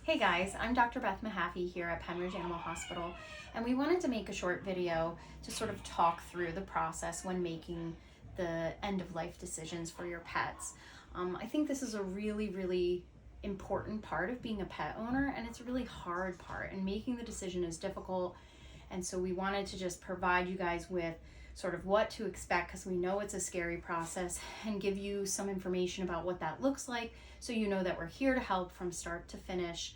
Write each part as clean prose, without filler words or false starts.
Hey guys, I'm Dr. Beth Mehaffey here at Pennridge Animal Hospital, and we wanted to make a short video to sort of talk through the process when making the end-of-life decisions for your pets. I think this is a really important part of being a pet owner, and it's a really hard part, and making the decision is difficult. And so we wanted to just provide you guys with sort of what to expect, because we know it's a scary process, and give you some information about what that looks like, so you know that we're here to help from start to finish,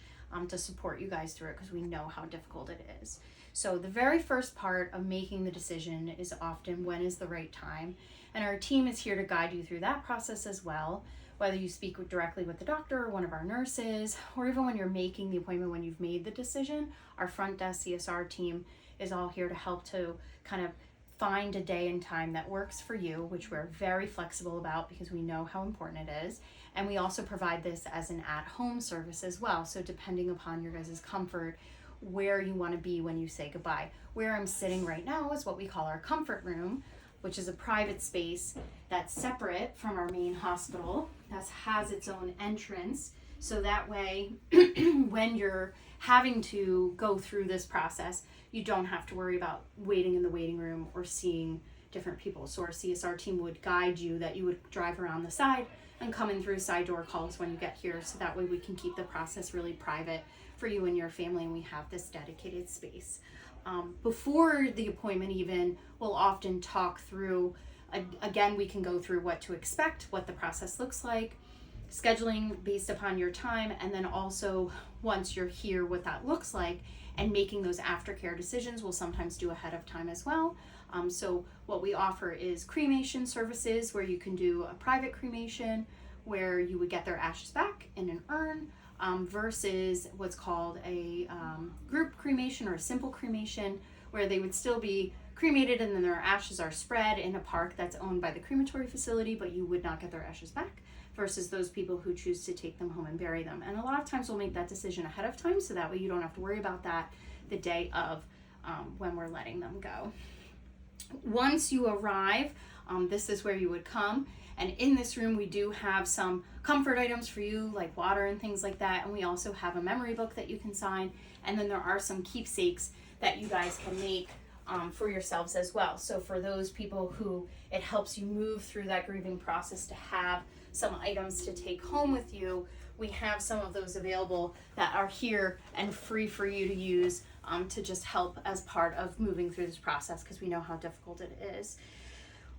to support you guys through it, because we know how difficult it is. So the very first part of making the decision is often when is the right time, and our team is here to guide you through that process as well, whether you speak directly with the doctor or one of our nurses, or even when you're making the appointment, when you've made the decision. Our front desk CSR team is all here to help to kind of find a day and time that works for you, which we're very flexible about because we know how important it is. And we also provide this as an at-home service as well. So depending upon your guys' comfort, where you want to be when you say goodbye. Where I'm sitting right now is what we call our comfort room, which is a private space that's separate from our main hospital, that has its own entrance. So that way, when you're having to go through this process, you don't have to worry about waiting in the waiting room or seeing different people. So our CSR team would guide you, that you would drive around the side and come in through side door calls when you get here. So that way we can keep the process really private for you and your family, and we have this dedicated space. Before the appointment even, we'll often talk through, again, we can go through what to expect, what the process looks like, scheduling based upon your time, and then also once you're here, what that looks like, and making those aftercare decisions we'll sometimes do ahead of time as well. So what we offer is cremation services, where you can do a private cremation where you would get their ashes back in an urn, versus what's called a group cremation or a simple cremation, where they would still be cremated and then their ashes are spread in a park that's owned by the crematory facility, but you would not get their ashes back, versus those people who choose to take them home and bury them. And a lot of times we'll make that decision ahead of time, so that way you don't have to worry about that the day of, when we're letting them go. Once you arrive, this is where you would come. And in this room, we do have some comfort items for you, like water and things like that. And we also have a memory book that you can sign. And then there are some keepsakes that you guys can make for yourselves as well. So for those people who it helps you move through that grieving process to have some items to take home with you, we have some of those available that are here and free for you to use, to just help as part of moving through this process, because we know how difficult it is.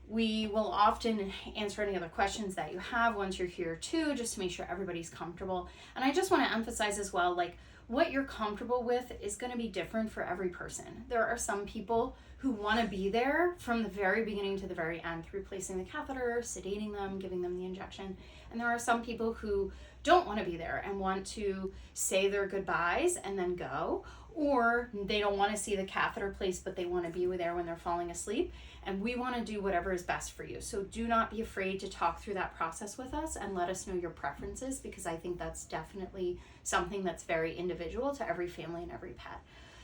We will often answer any other questions that you have once you're here too, just to make sure everybody's comfortable. And I just want to emphasize as well, like, what you're comfortable with is going to be different for every person. There are some people who want to be there from the very beginning to the very end, through placing the catheter, sedating them, giving them the injection. And there are some people who don't want to be there and want to say their goodbyes and then go, or they don't want to see the catheter placed, but they want to be there when they're falling asleep. And we want to do whatever is best for you. So do not be afraid to talk through that process with us and let us know your preferences, because I think that's definitely something that's very individual to every family and every pet.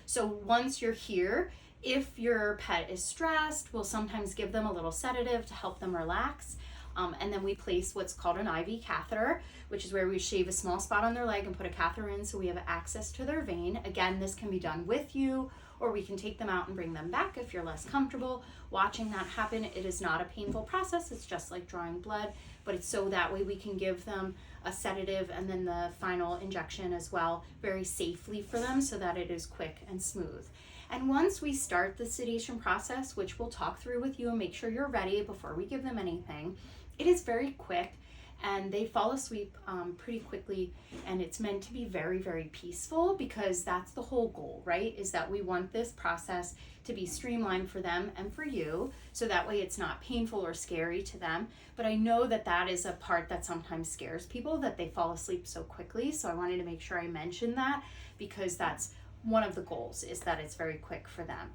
So once you're here, if your pet is stressed, we'll sometimes give them a little sedative to help them relax. And then we place what's called an IV catheter, which is where we shave a small spot on their leg and put a catheter in, so we have access to their vein. Again, this can be done with you, or we can take them out and bring them back if you're less comfortable watching that happen. It is not a painful process. It's just like drawing blood, but it's so that way we can give them a sedative and then the final injection as well, very safely for them, so that it is quick and smooth. And once we start the sedation process, which we'll talk through with you and make sure you're ready before we give them anything, it is very quick, and they fall asleep pretty quickly, and it's meant to be very peaceful, because that's the whole goal, right? Is that we want this process to be streamlined for them and for you, so that way it's not painful or scary to them. But I know that that is a part that sometimes scares people, that they fall asleep so quickly. So I wanted to make sure I mentioned that, because that's one of the goals, is that it's very quick for them.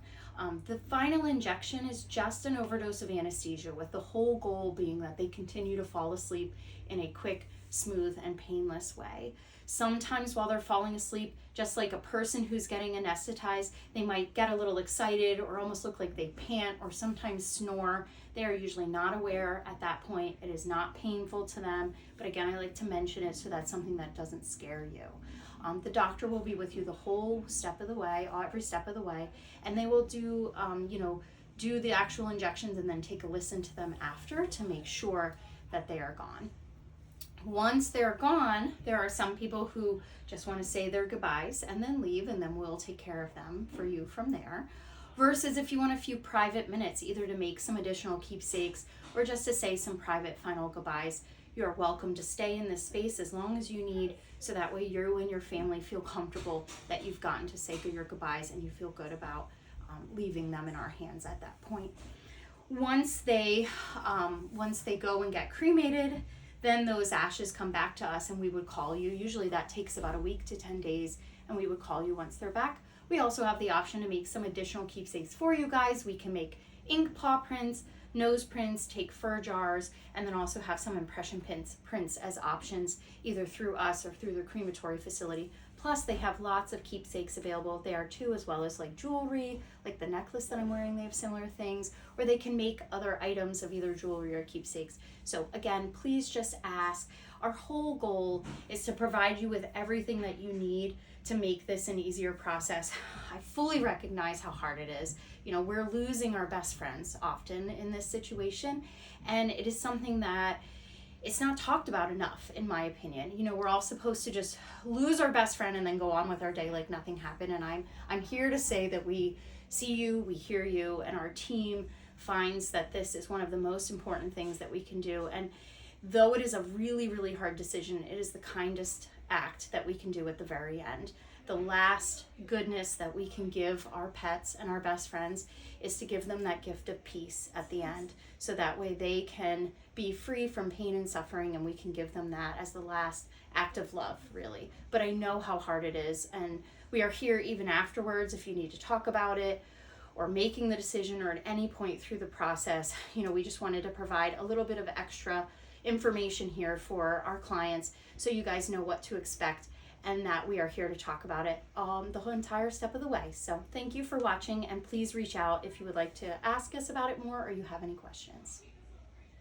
The final injection is just an overdose of anesthesia, with the whole goal being that they continue to fall asleep in a quick, smooth and painless way. Sometimes while they're falling asleep, just like a person who's getting anesthetized, they might get a little excited or almost look like they pant or sometimes snore. They are usually not aware at that point. It is not painful to them, but again, I like to mention it so that's something that doesn't scare you. The doctor will be with you the whole step of the way, every step of the way, and they will do, do the actual injections and then take a listen to them after to make sure that they are gone. Once they're gone, there are some people who just want to say their goodbyes and then leave, and then we'll take care of them for you from there. Versus if you want a few private minutes, either to make some additional keepsakes or just to say some private final goodbyes, you are welcome to stay in this space as long as you need, so that way you and your family feel comfortable that you've gotten to say your goodbyes and you feel good about leaving them in our hands at that point. Once they go and get cremated, then those ashes come back to us and we would call you. Usually that takes about a week to 10 days, and we would call you once they're back. We also have the option to make some additional keepsakes for you guys. We can make ink paw prints, nose prints, take fur jars, and then also have some impression prints as options, either through us or through the crematory facility. Plus they have lots of keepsakes available there too, as well as like jewelry, like the necklace that I'm wearing, they have similar things, or they can make other items of either jewelry or keepsakes. So again, please just ask. Our whole goal is to provide you with everything that you need to make this an easier process. I fully recognize how hard it is. We're losing our best friends often in this situation, and it is something that it's not talked about enough, in my opinion. We're all supposed to just lose our best friend and then go on with our day like nothing happened. And I'm here to say that we see you, we hear you, and our team finds that this is one of the most important things that we can do. And though it is a really, really hard decision, it is the kindest act that we can do at the very end. The last goodness that we can give our pets and our best friends is to give them that gift of peace at the end, so that way they can be free from pain and suffering, and we can give them that as the last act of love, really. But I know how hard it is, and we are here even afterwards if you need to talk about it or making the decision, or at any point through the process. We just wanted to provide a little bit of extra information here for our clients so you guys know what to expect, and that we are here to talk about it the whole entire step of the way. So thank you for watching, and please reach out if you would like to ask us about it more or you have any questions.